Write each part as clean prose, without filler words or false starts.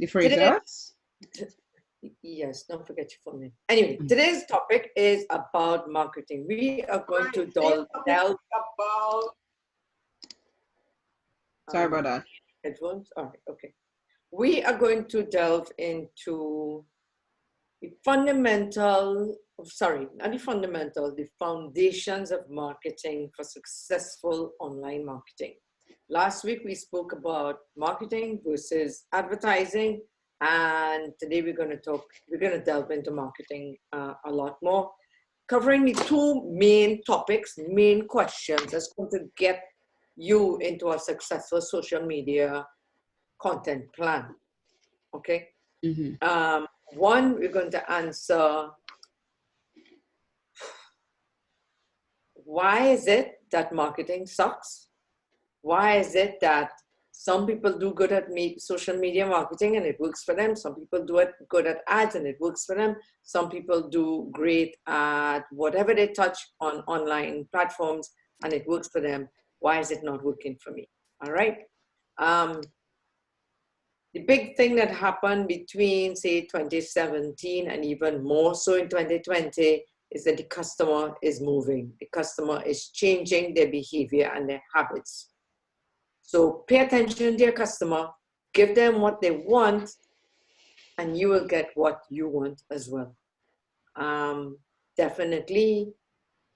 The phrases? Yes, don't forget your full name. Anyway, today's topic is about marketing. We are going to delve about... Sorry about that. Headphones? All right, okay. We are going to delve into the the foundations of marketing for successful online marketing. Last week, we spoke about marketing versus advertising. And today we're going to delve into marketing a lot more, covering the two main topics, main questions that's going to get you into a successful social media content plan. Okay. One, we're going to answer, why is it that marketing sucks? Why is it that some people do good at social media marketing and it works for them? Some people do it good at ads and it works for them. Some people do great at whatever they touch on online platforms and it works for them. Why is it not working for me? All right. The big thing that happened between, say, 2017 and even more so in 2020 is that the customer is moving. The customer is changing their behavior and their habits. So pay attention to your customer, give them what they want, and you will get what you want as well. Definitely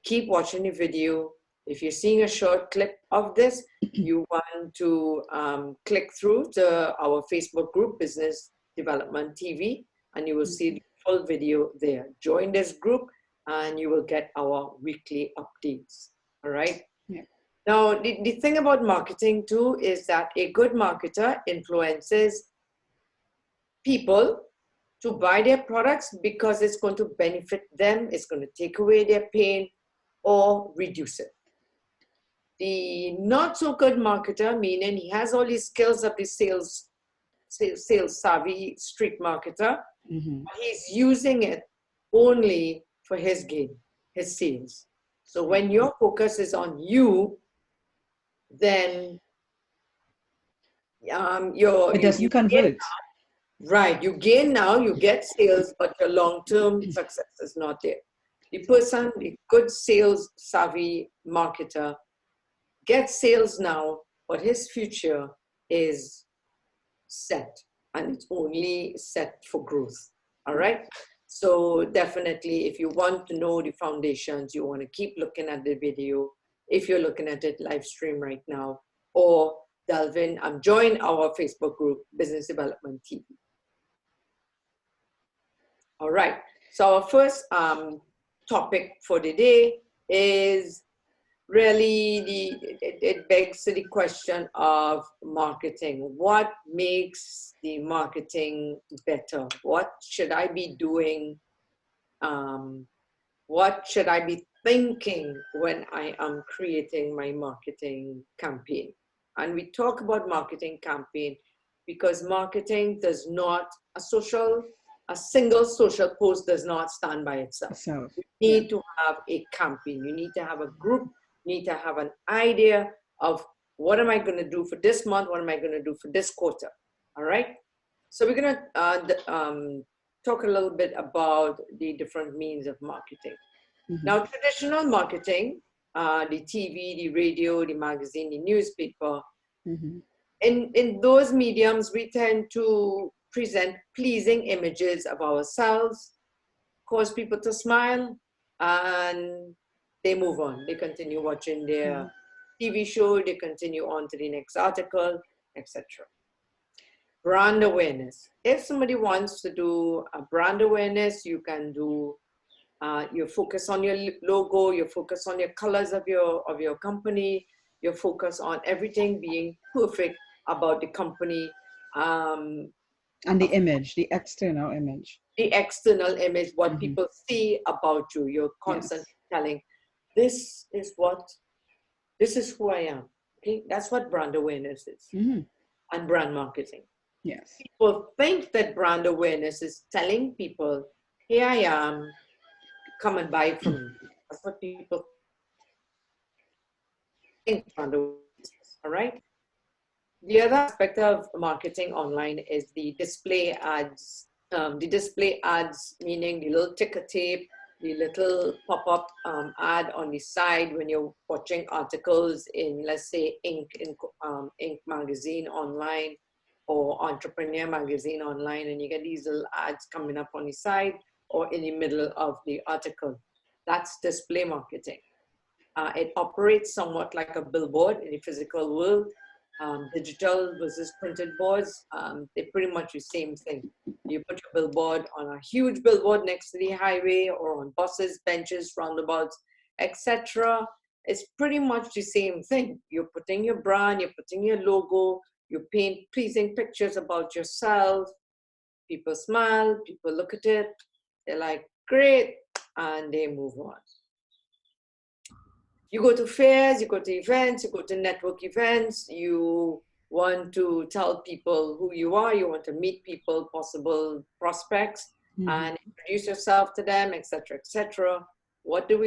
keep watching the video. If you're seeing a short clip of this, you want to click through to our Facebook group, Business Development TV, and you will see the full video there. Join this group and you will get our weekly updates. All right. Yeah. Now, the thing about marketing too is that a good marketer influences people to buy their products because it's going to benefit them, it's going to take away their pain or reduce it. The not so good marketer, meaning he has all these skills of the sales savvy street marketer, but he's using it only for his gain, his sales. So when your focus is on you, then it doesn't convert. Right, you gain now, you get sales, but your long-term success is not there. The good sales savvy marketer gets sales now, but his future is set and it's only set for growth. All right. So definitely, if you want to know the foundations, you want to keep looking at the video. If you're looking at it live stream right now, or delve in and join our Facebook group, Business Development TV. All right. So our first topic for the day is really it begs the question of marketing. What makes the marketing better? What should I be doing? What should I be thinking when I am creating my marketing campaign? And we talk about marketing campaign because marketing does not, a single social post does not stand by itself. So, you need to have a campaign. You need to have a group. You need to have an idea of what am I going to do for this month? What am I going to do for this quarter? All right. So we're going to talk a little bit about the different means of marketing. Now, traditional marketing, the TV, the radio, the magazine, the newspaper, in those mediums, we tend to present pleasing images of ourselves, cause people to smile, and they move on. They continue watching their TV show, they continue on to the next article, etc. Brand awareness. If somebody wants to do a brand awareness, you can do, you focus on your logo, you focus on your colors of your company, you focus on everything being perfect about the company. And the image, the external image. The external image, what people see about you. You're constantly telling, this is who I am. Okay, that's what brand awareness is. And brand marketing. Yes. People think that brand awareness is telling people, here I am, come and buy from me. That's what people think brand awareness is, all right? The other aspect of marketing online is the display ads. The display ads, meaning the little ticker tape, the little pop-up ad on the side when you're watching articles in, let's say, Inc. magazine online or Entrepreneur magazine online, and you get these little ads coming up on the side or in the middle of the article. That's display marketing. It operates somewhat like a billboard in the physical world. Digital versus printed boards, they're pretty much the same thing. You put your billboard on a huge billboard next to the highway or on buses, benches, roundabouts, etc. It's pretty much the same thing. You're putting your brand, you're putting your logo, you paint pleasing pictures about yourself. People smile, people look at it, they're like, great, and they move on. You go to fairs, you go to events, you go to network events, you want to tell people who you are, you want to meet people, possible prospects, and introduce yourself to them, etc., etc. What do?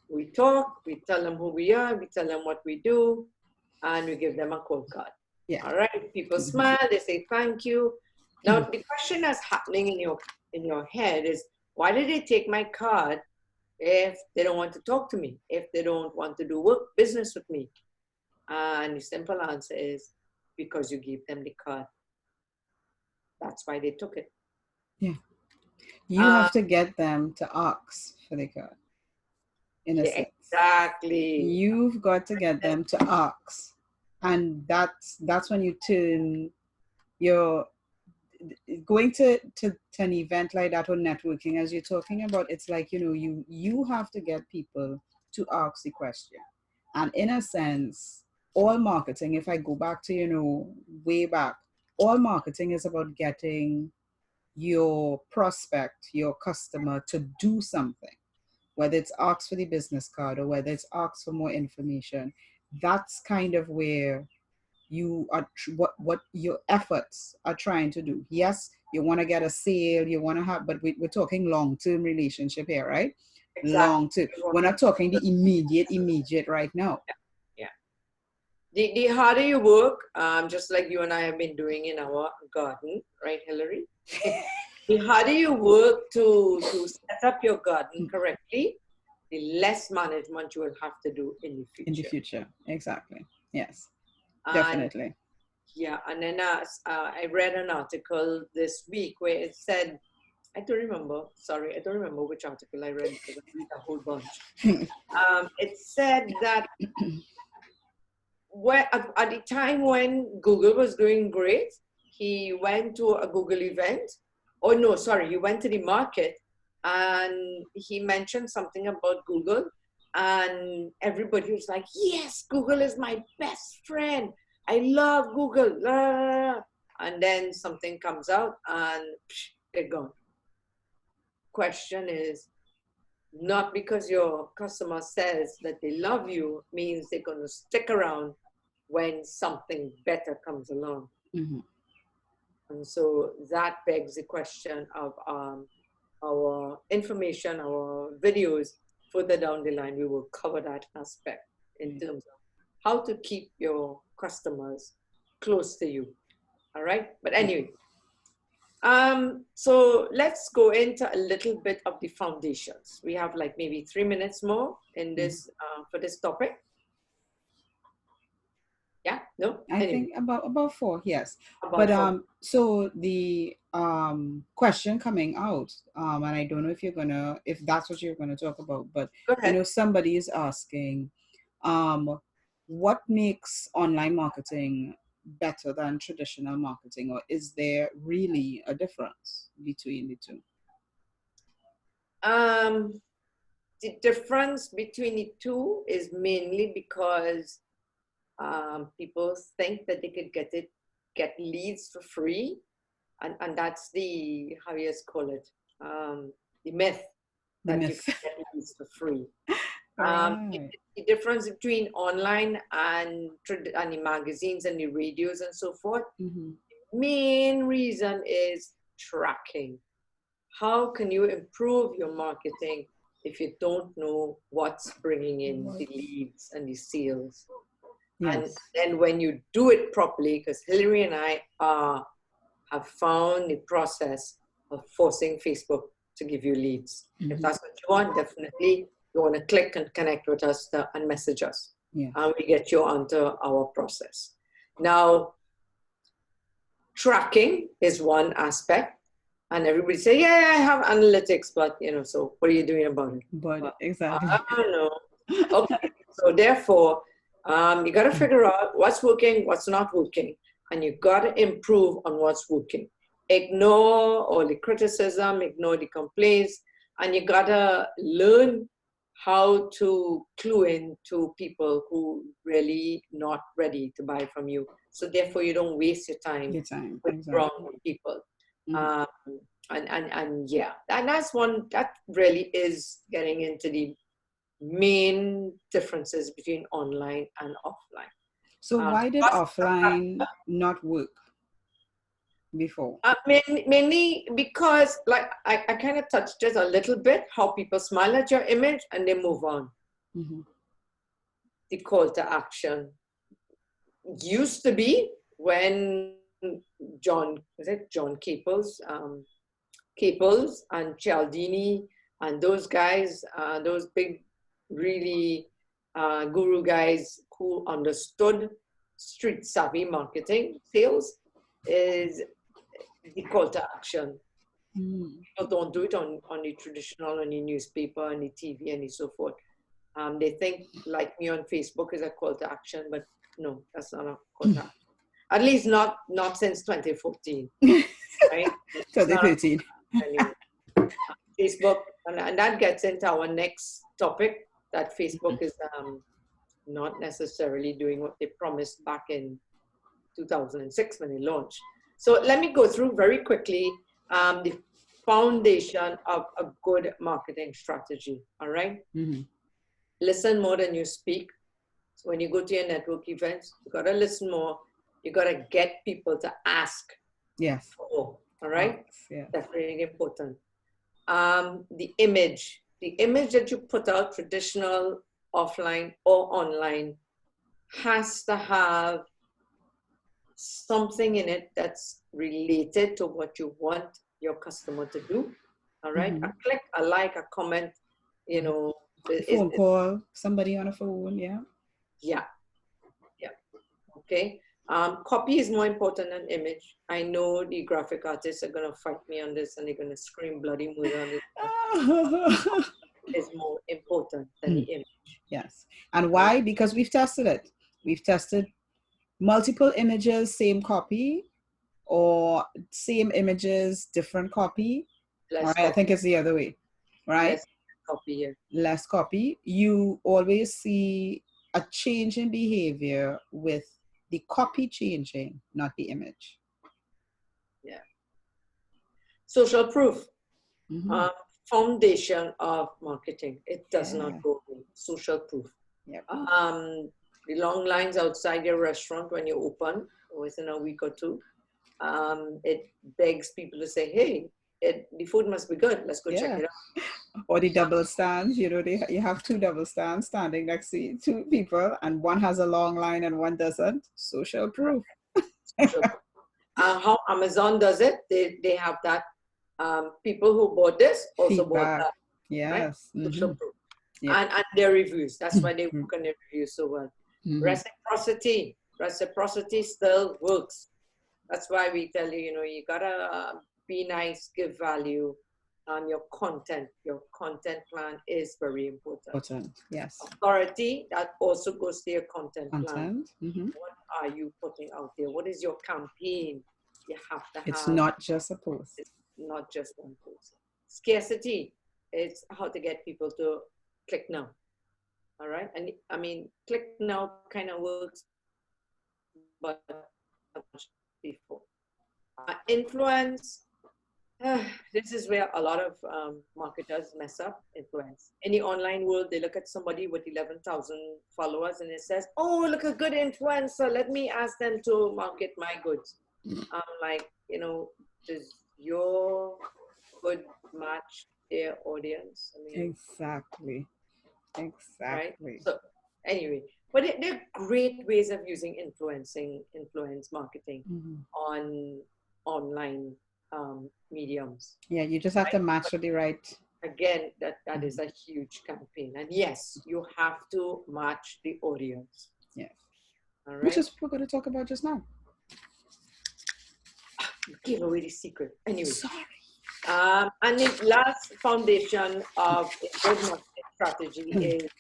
We talk, we tell them who we are, we tell them what we do, and we give them a quote card. Yeah. All right, people smile, they say thank you. Now, the question that's happening in your head is, why did they take my card if they don't want to talk to me, if they don't want to do business with me? And the simple answer is because you gave them the card. That's why they took it. Yeah. You have to get them to ask for the card, in a sense. Exactly. You've got to get them to ask. And that's when you turn your going to an event like that or networking, as you're talking about. It's like, you have to get people to ask the question. And in a sense, all marketing, if I go back to way back, all marketing is about getting your prospect, your customer, to do something, whether it's ask for the business card or whether it's ask for more information. That's kind of where you are, what your efforts are trying to do. Yes, you want to get a sale, you want to have, but we're talking long-term relationship here, right? Exactly. Long-term. We're not talking the immediate right now. Yeah. The harder you work, just like you and I have been doing in our garden, right, Hillary? The harder you work to set up your garden correctly, the less management you will have to do in the future. In the future, exactly. Yes, definitely. Yeah, and then I read an article this week where it said, I don't remember which article I read because I read a whole bunch. It said that at the time when Google was doing great, he went to a Google event. Oh no, sorry, he went to the market and he mentioned something about Google, and everybody was like, yes, Google is my best friend. I love Google. And then something comes out and they're gone. Question is, not because your customer says that they love you means they're going to stick around when something better comes along. Mm-hmm. And so that begs the question of our information, our videos further down the line. We will cover that aspect in terms of how to keep your customers close to you. All right. But anyway, so let's go into a little bit of the foundations. We have like maybe 3 minutes more in this for this topic. Yeah, no? I think about 4, yes. But 4. So the question coming out, and I don't know if that's what you're gonna talk about, but somebody is asking, what makes online marketing better than traditional marketing, or is there really a difference between the two? The difference between the two is mainly because people think that they could get leads for free, and that's the, how you call it, the myth that you can get leads for free. The difference between online and the magazines and the radios and so forth, main reason is tracking. How can you improve your marketing if you don't know what's bringing in the leads and the sales? And Yes. then when you do it properly, because Hillary and I have found the process of forcing Facebook to give you leads. If that's what you want, definitely you want to click and connect with us and message us. Yeah. And we get you onto our process. Now, tracking is one aspect. And everybody say, yeah, I have analytics, but so what are you doing about it? But exactly. I don't know. Okay, so therefore, you got to figure out what's working, what's not working, and you got to improve on what's working. Ignore all the criticism, ignore the complaints, and you got to learn how to clue in to people who really not ready to buy from you. So therefore, you don't waste your time Your time. with Exactly. wrong people. And yeah, and that's one that really is getting into the main differences between online and offline. So why did offline not work before? Mainly because, like I kind of touched it a little bit, how people smile at your image and they move on. The call to action used to be when John Caples, Caples and Cialdini and those guys, those big, really guru guys who understood street savvy marketing sales, is the call to action. People don't do it on the traditional, on the newspaper, on the TV, and so forth. They think like me on Facebook is a call to action, but no, that's not a call to action. At least not since 2014, right? 2013. Anyway, Facebook, and that gets into our next topic, that Facebook is not necessarily doing what they promised back in 2006 when they launched. So let me go through very quickly the foundation of a good marketing strategy, all right? Listen more than you speak. So when you go to your network events, you got to listen more. You got to get people to ask. Yes. All right? Yeah. That's really important. The image that you put out, traditional, offline, or online, has to have something in it that's related to what you want your customer to do. All right? A click, a like, a comment, phone call, somebody on a phone, yeah. Yeah. Okay. Copy is more important than image. I know the graphic artists are going to fight me on this and they're going to scream bloody murder on this. It's more important than the image. Yes. And why? Because we've tested it. We've tested multiple images, same copy, or same images, different copy. Less All right, copy. I think it's the other way, right? Less copy, yeah. Less copy. You always see a change in behavior with the copy changing, not the image. Yeah. Social proof. Foundation of marketing. It does not go away. Social proof. Yep. The long lines outside your restaurant when you open within a week or two, it begs people to say, hey, the food must be good. Let's go check it out. Or the double stands, you have two double stands standing next to two people, and one has a long line and one doesn't. Social proof. How Amazon does it, they have that. People who bought this also feedback. bought that. Yes. Right? Social proof. And their reviews. That's why they work on their reviews so well. Reciprocity still works. That's why we tell you, you gotta be nice, give value. Your content plan is very important. Yes. Authority, that also goes to your content plan. Mm-hmm. What are you putting out there? What is your campaign? You have to have. It's not just a post. It's not just one post. Scarcity, it's how to get people to click now. All right. And I mean, click now kind of works, but not much before. Influence. This is where a lot of marketers mess up. Influence. In the online world, they look at somebody with 11,000 followers and it says, oh, look, a good influencer. Let me ask them to market my goods. I'm like, does your good match their audience? I mean, Exactly. Right? So anyway, But they're great ways of using influence marketing on online mediums. Yeah, you just have to match to the right. Again, that is a huge campaign. And yes, you have to match the audience. Yeah. All Which right. is what we're going to talk about just now. You gave away the secret. Anyway. Sorry. And the last foundation of a good marketing strategy is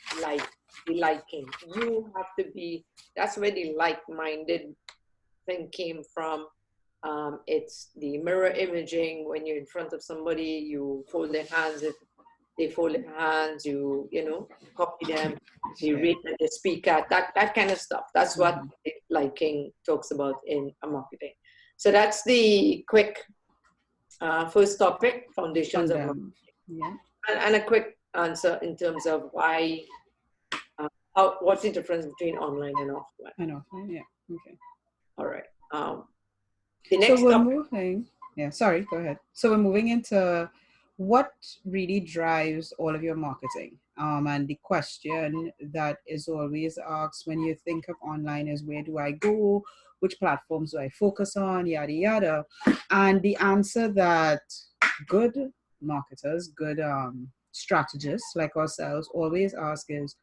the liking. You have to be, that's where the like-minded thing came from. It's the mirror imaging. When you're in front of somebody, you fold their hands. If they fold their hands, you copy them. They rate that they speak at, that kind of stuff. That's what liking talks about in marketing. So that's the quick first topic, foundations of marketing. Yeah. And a quick answer in terms of why, what's the difference between online and offline? And offline, yeah. Okay. All right. The next so we're topic. moving. Yeah, sorry, go ahead. So we're moving into what really drives all of your marketing. And the question that is always asked when you think of online is, where do I go? Which platforms do I focus on? Yada, yada. And the answer that good marketers, good strategists like ourselves always ask is,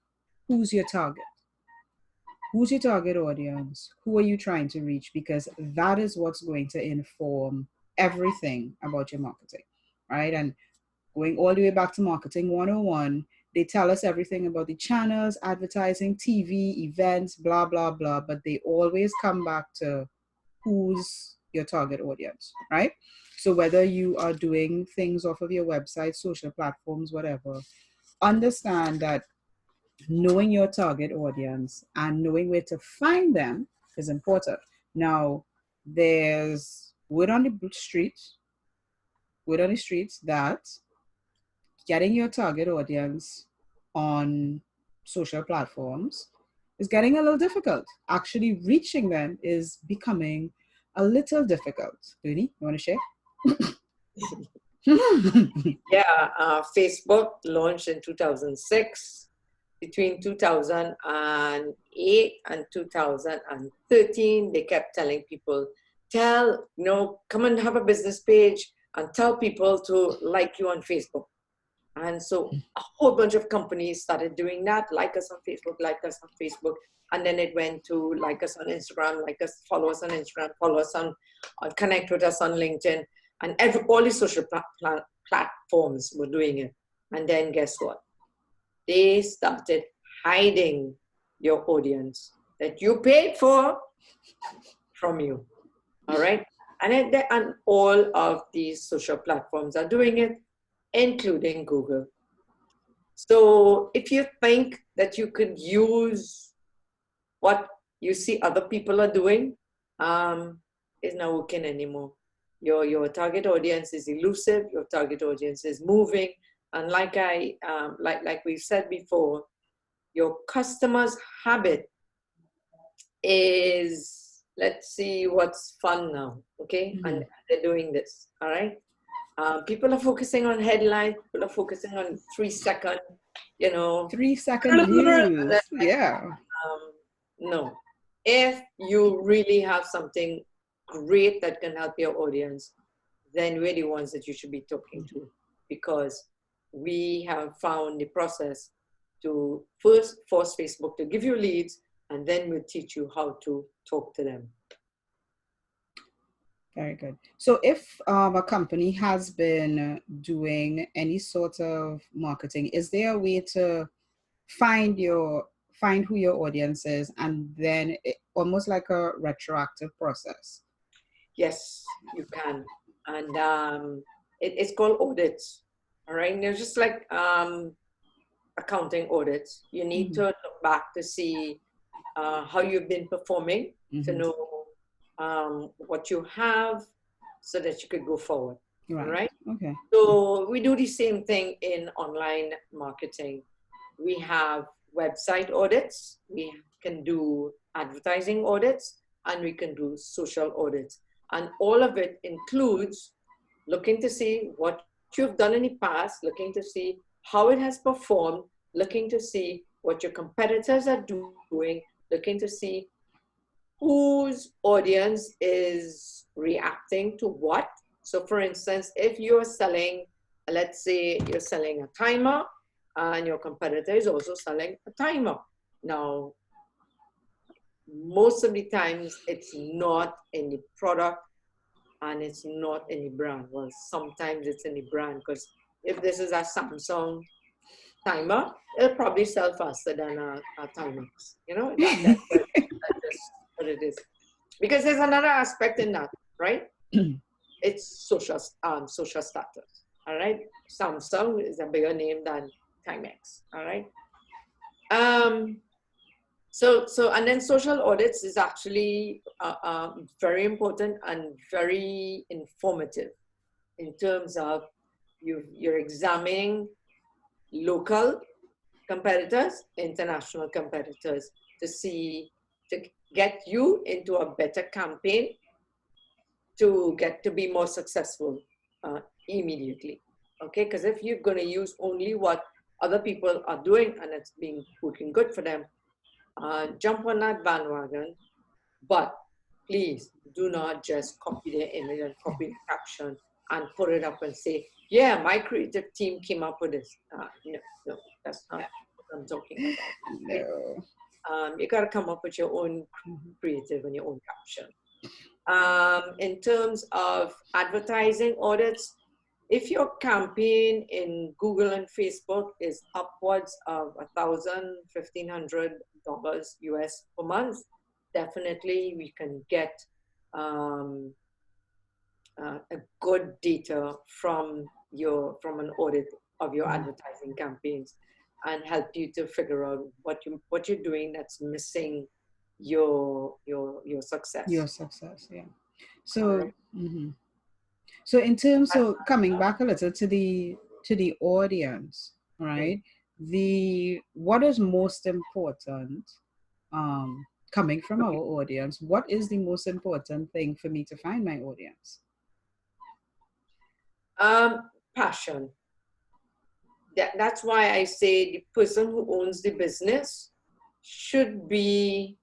who's your target? Who's your target audience? Who are you trying to reach? Because that is what's going to inform everything about your marketing, right? And going all the way back to Marketing 101, they tell us everything about the channels, advertising, TV, events, blah, blah, blah, but they always come back to who's your target audience, right? So whether you are doing things off of your website, social platforms, whatever, understand that knowing your target audience and knowing where to find them is important. Now, there's word on the streets that getting your target audience on social platforms is getting a little difficult. Actually reaching them is becoming a little difficult. Dooney, you want to share? Yeah, Facebook launched in 2006. Between 2008 and 2013, they kept telling people, come and have a business page and tell people to like you on Facebook. And so a whole bunch of companies started doing that. Like us on Facebook, like us on Facebook. And then it went to like us on Instagram, follow us on Instagram, follow us on connect with us on LinkedIn. And all the social platforms were doing it. And then guess what? They started hiding your audience that you paid for from you. All right? And all of these social platforms are doing it, including Google. So if you think that you could use what you see other people are doing, it's not working anymore. Your target audience is elusive. Your target audience is moving. And like we've said before, your customer's habit is, let's see what's fun now, okay? And they're doing this, all right? People are focusing on headlines. People are focusing on 3-second, 3-second views, yeah. No. If you really have something great that can help your audience, then we're the ones that you should be talking to, because we have found the process to first force Facebook to give you leads, and then we'll teach you how to talk to them. Very good. So if a company has been doing any sort of marketing, is there a way to find who your audience is, and then almost like a retroactive process? Yes, you can. And it's called audits. All right. And they're just like accounting audits. You need to look back to see how you've been performing, to know what you have, so that you could go forward. Right. Right? Okay. So we do the same thing in online marketing. We have website audits, we can do advertising audits, and we can do social audits. And all of it includes looking to see what you've done in the past, looking to see how it has performed, looking to see what your competitors are doing, looking to see whose audience is reacting to what. So for instance, if you're selling, let's say you're selling a timer and your competitor is also selling a timer. Now, most of the times it's not in the product and it's not in the brand. Well, sometimes it's in the brand, because if this is a Samsung timer, it'll probably sell faster than a Timex. You know, that's just what it is. Because there's another aspect in that, right? It's social status. All right, Samsung is a bigger name than Timex. All right. So and then social audits is actually very important and very informative in terms of you're examining local competitors, international competitors, to get you into a better campaign, to get to be more successful immediately. Okay, because if you're going to use only what other people are doing and it's working good for them, jump on that bandwagon, but please do not just copy their image and copy the caption and put it up and say, yeah, my creative team came up with this. No, that's not what I'm talking about. No. You got to come up with your own creative and your own caption. In terms of advertising audits, if your campaign in Google and Facebook is upwards of $1,000, $1,500 US per month, definitely we can get a good data from an audit of your advertising campaigns and help you to figure out what you're doing that's missing your success. Your success, yeah. So, so in terms of coming back a little to the audience, right? What is most important, coming from our audience? What is the most important thing for me to find my audience? Passion. That's why I say the person who owns the business should be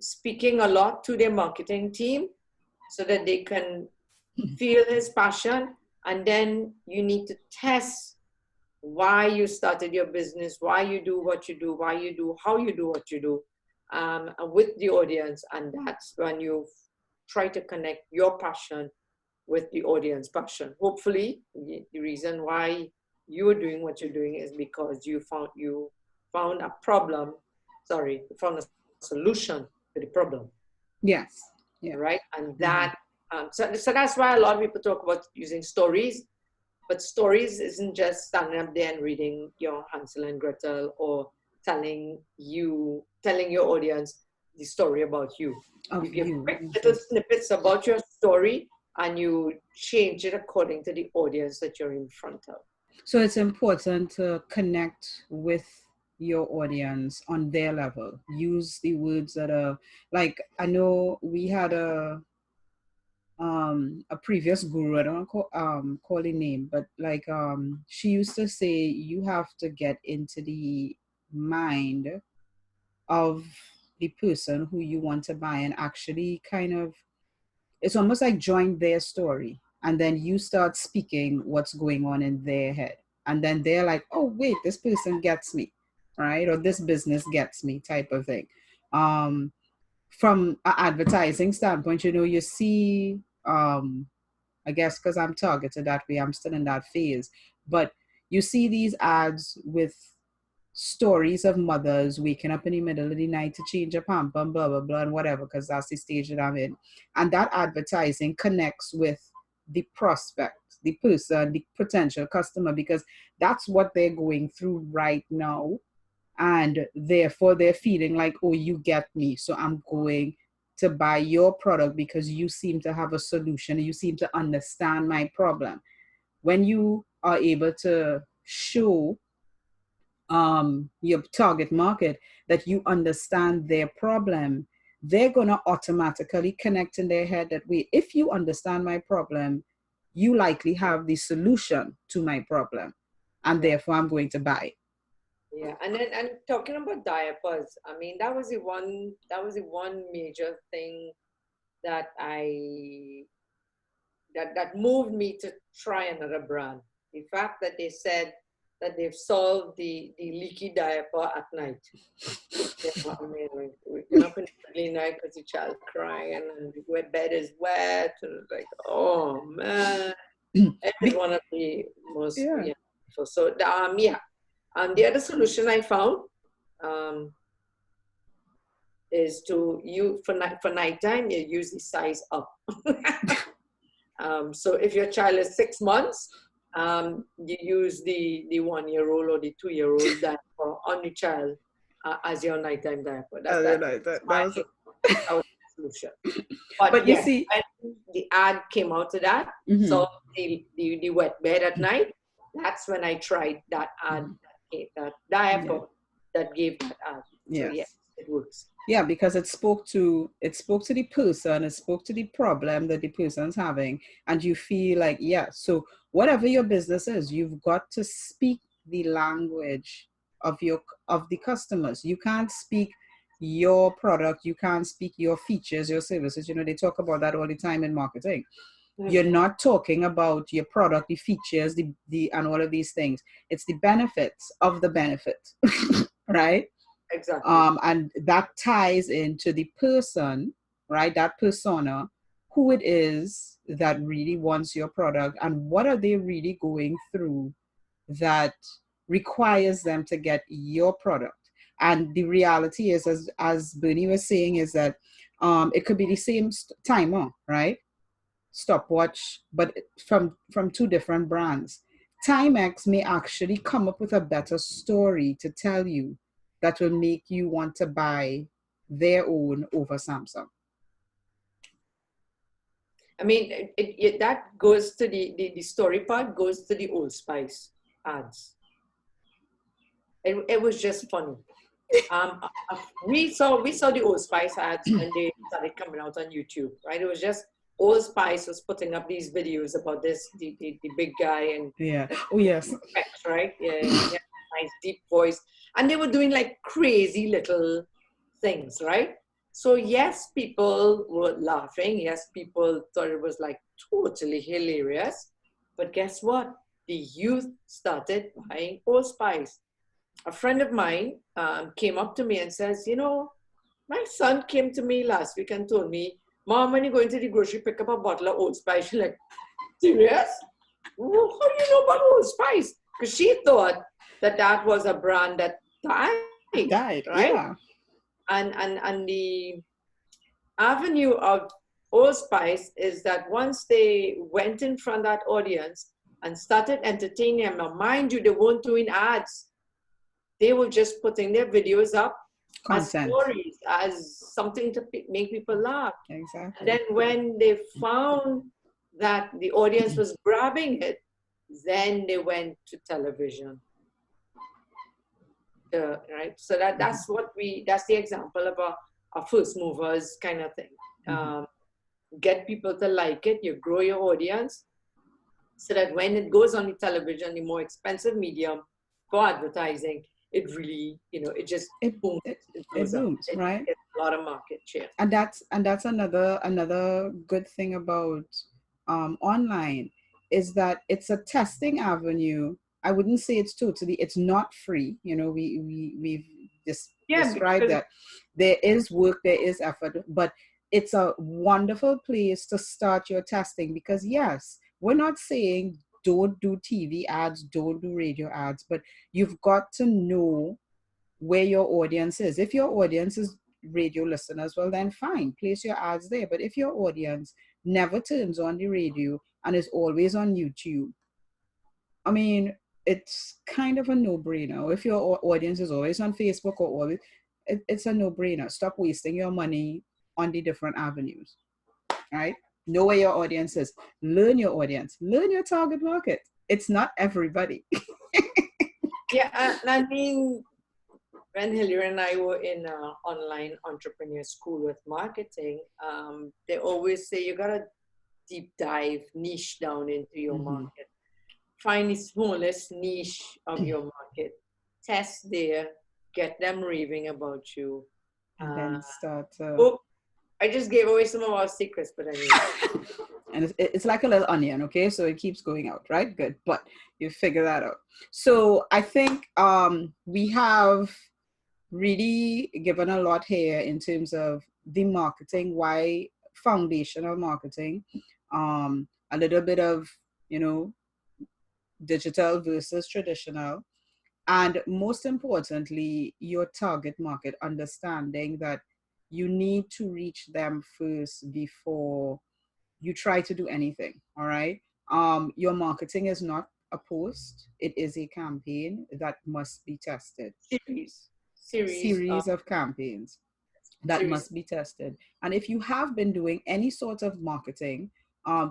speaking a lot to their marketing team so that they can feel his passion. And then you need to test why you started your business, why you do what you do, how you do what you do with the audience. And that's when you try to connect your passion with the audience passion. Hopefully, the reason why you're doing what you're doing is because you found a problem. Sorry, you found a solution to the problem. Yes. Yeah. Right. And that so that's why a lot of people talk about using stories. But stories isn't just standing up there and reading your Hansel and Gretel or telling your audience the story about you. You give quick little snippets about your story and you change it according to the audience that you're in front of. So it's important to connect with your audience on their level. Use the words that are like, I know we had a previous guru, I don't want to call the name, but like she used to say you have to get into the mind of the person who you want to buy and actually kind of, it's almost like join their story, and then you start speaking what's going on in their head, and then they're like, oh wait, this person gets me, right? Or this business gets me, type of thing. From an advertising standpoint, you see, I guess because I'm targeted that way, I'm still in that phase, but you see these ads with stories of mothers waking up in the middle of the night to change a pamper and blah, blah, blah, and whatever, because that's the stage that I'm in. And that advertising connects with the prospect, the person, the potential customer, because that's what they're going through right now. And therefore they're feeling like, oh, you get me, so I'm going to buy your product because you seem to have a solution. You seem to understand my problem. When you are able to show your target market that you understand their problem, they're going to automatically connect in their head that way. If you understand my problem, you likely have the solution to my problem, and therefore I'm going to buy. Yeah, and talking about diapers, I mean that was the one major thing that that moved me to try another brand. The fact that they said that they've solved the leaky diaper at night. Yeah, I mean, waking up in the middle of the night because the child crying and the bed is wet and it's like, oh man, it is Be- one of the most yeah. yeah. So yeah, the other solution I found um, is to you for nighttime you use the size up. So if your child is 6 months, you use the 1-year-old or the 2-year-old diaper on the child as your nighttime diaper. I That's don't know, my that was, that was the solution. But but you yes, see, when the ad came out to that, mhm, so the wet bed at night, that's when I tried that ad, that yeah, diaper that gave that ad. So yes, yes. it works. Yeah, because it spoke to the person, it spoke to the problem that the person's having, and you feel like, yeah, so whatever your business is, you've got to speak the language of the customers. You can't speak your product, you can't speak your features, your services. You know, they talk about that all the time in marketing. You're Mhm. not talking about your product, the features, the and all of these things. It's the benefits of the benefit, right? Exactly. And that ties into the person, right? That persona, who it is that really wants your product, and what are they really going through that requires them to get your product. And the reality is, as Bernie was saying, is that it could be the same timer, right? Stopwatch, but from two different brands. Timex may actually come up with a better story to tell you that will make you want to buy their own over Samsung. I mean, that goes to the story part goes to the Old Spice ads. It was just funny. We saw the Old Spice ads when they started coming out on YouTube, right? It was just Old Spice was putting up these videos about the big guy and Yeah. Oh yes. specs, right? Yeah, he had a nice deep voice, and they were doing like crazy little things, right? So yes, people were laughing. Yes, people thought it was like totally hilarious. But guess what? The youth started buying Old Spice. A friend of mine came up to me and says, my son came to me last week and told me, Mom, when you go into the grocery, pick up a bottle of Old Spice. She's like, serious? How do you know about Old Spice? Because she thought that was a brand that died, Died. right? Yeah. And the avenue of Old Spice is that once they went in front of that audience and started entertaining them, now mind you, they weren't doing ads. They were just putting their videos up as Content. stories, as something to make people laugh. And Exactly. then when they found that the audience was grabbing it, then they went to television. Right? So that's the example of a first movers kind of thing. Mm-hmm. Get people to like it, you grow your audience, so that when it goes on the television, the more expensive medium for advertising, it really, it just It, booms, it it it blows up. booms, It right? gets a lot of market share. And that's another good thing about online, is that it's a testing avenue. I wouldn't say it's not free. We've Yeah, described because that there is work, there is effort, but it's a wonderful place to start your testing, because yes, we're not saying don't do TV ads, don't do radio ads, but you've got to know where your audience is. If your audience is radio listeners, well then fine, place your ads there. But if your audience never turns on the radio and is always on YouTube, I mean, it's kind of a no-brainer. If your audience is always on Facebook or always, it's a no-brainer. Stop wasting your money on the different avenues, right? Know where your audience is. Learn your audience. Learn your target market. It's not everybody. yeah, and I mean, when Hilary and I were in online entrepreneur school with marketing, they always say you gotta deep dive, niche down into your Mm-hmm. market. Find the smallest niche of your market. test there, get them raving about you. And then start. Oh, I just gave away some of our secrets, but anyway. And it's like a little onion, okay? So it keeps going out, right? Good, but you figure that out. So I think we have really given a lot here in terms of the marketing, why foundational marketing, a little bit of, digital versus traditional, and most importantly, your target market, understanding that you need to reach them first before you try to do anything. All right. Your marketing is not a post, it is a campaign that must be tested. Series of campaigns that must be tested. And if you have been doing any sort of marketing,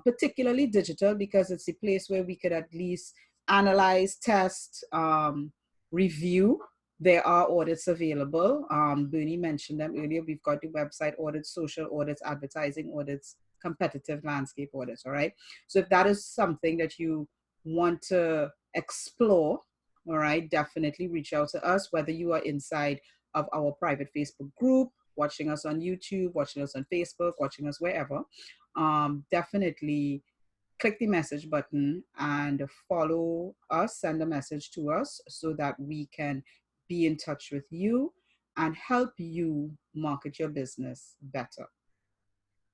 particularly digital, because it's a place where we could at least analyze, test, review. There are audits available. Bernie mentioned them earlier. We've got the website audits, social audits, advertising audits, competitive landscape audits. All right. So if that is something that you want to explore, all right, definitely reach out to us, whether you are inside of our private Facebook group, watching us on YouTube, watching us on Facebook, watching us wherever. Definitely click the message button and follow us, send a message to us so that we can be in touch with you and help you market your business better.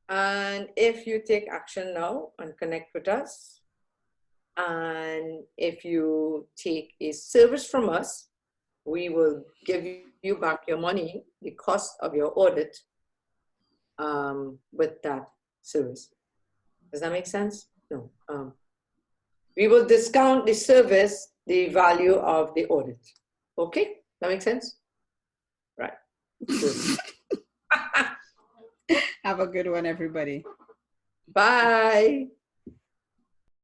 And if you take action now and connect with us, and if you take a service from us, we will give you back your money, the cost of your audit, with that service. Does that make sense? No. We will discount the service, the value of the audit. Okay? That makes sense? Right. Have a good one, everybody. Bye.